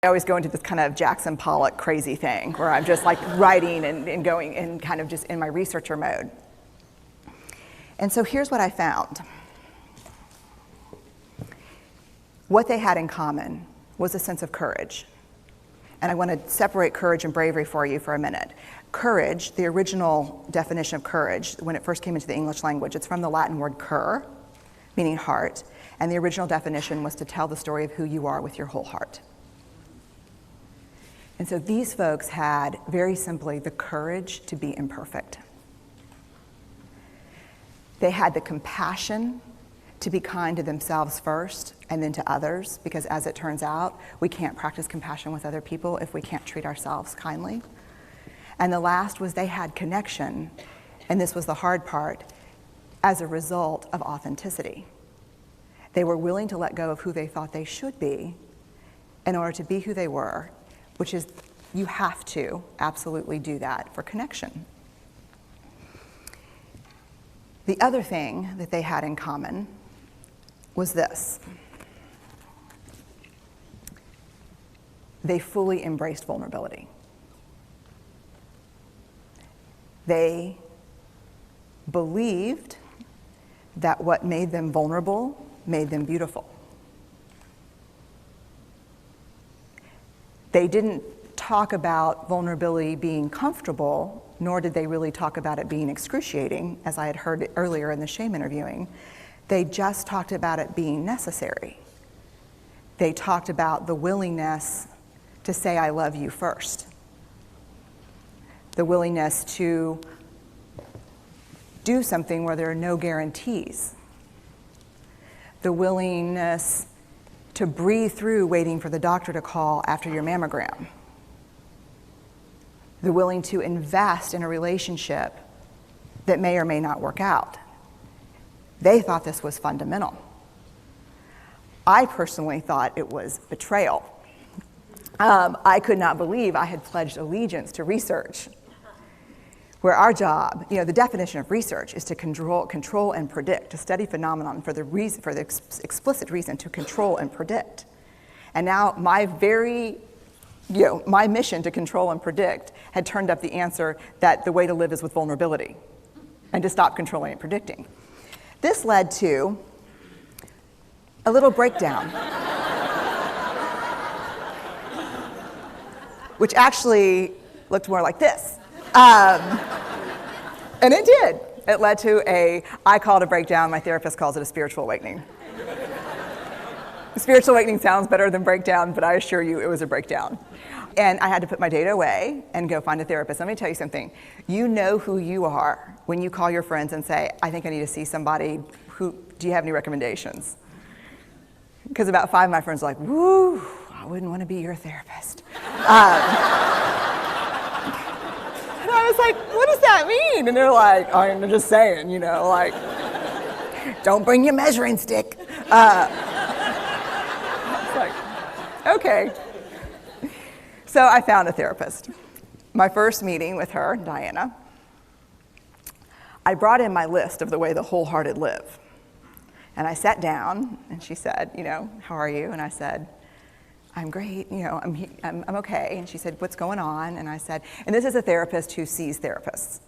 I always go into this kind of Jackson Pollock crazy thing where I'm just like writing and going and kind of just in my researcher mode. And so here's what I found. What they had in common was a sense of courage. And I want to separate courage and bravery for you for a minute. Courage, the original definition of courage, when it first came into the English language, it's from the Latin word cur, meaning heart. And the original definition was to tell the story of who you are with your whole heart. And so these folks had, very simply, the courage to be imperfect. They had the compassion to be kind to themselves first and then to others, because as it turns out, we can't practice compassion with other people if we can't treat ourselves kindly. And the last was they had connection, and this was the hard part, as a result of authenticity. They were willing to let go of who they thought they should be in order to be who they were, which is, you have to absolutely do that for connection. The other thing that they had in common was this. They fully embraced vulnerability. They believed that what made them vulnerable made them beautiful. They didn't talk about vulnerability being comfortable, nor did they really talk about it being excruciating, as I had heard earlier in the shame interviewing. They just talked about it being necessary. They talked about the willingness to say, I love you first. The willingness to do something where there are no guarantees. The willingness to breathe through waiting for the doctor to call after your mammogram. They're willing to invest in a relationship that may or may not work out. They thought this was fundamental. I personally thought it was betrayal. I could not believe I had pledged allegiance to research, where our job, the definition of research is to control and predict, to study phenomenon for the explicit reason to control and predict. And now my mission to control and predict had turned up the answer that the way to live is with vulnerability and to stop controlling and predicting. This led to a little breakdown, which actually looked more like this. And it did. It led to I call it a breakdown, my therapist calls it a spiritual awakening. Spiritual awakening sounds better than breakdown, but I assure you it was a breakdown. And I had to put my data away and go find a therapist. Let me tell you something. You know who you are when you call your friends and say, I think I need to see somebody. Do you have any recommendations? Because about 5 of my friends are like, woo, I wouldn't want to be your therapist. And I was like, what does that mean? And they're like, oh, I'm just saying, don't bring your measuring stick. It's like, okay. So I found a therapist. My first meeting with her, Diana, I brought in my list of the way the wholehearted live. And I sat down, and she said, how are you? And I said, I'm great, I'm okay. And she said, what's going on? And I said, and this is a therapist who sees therapists.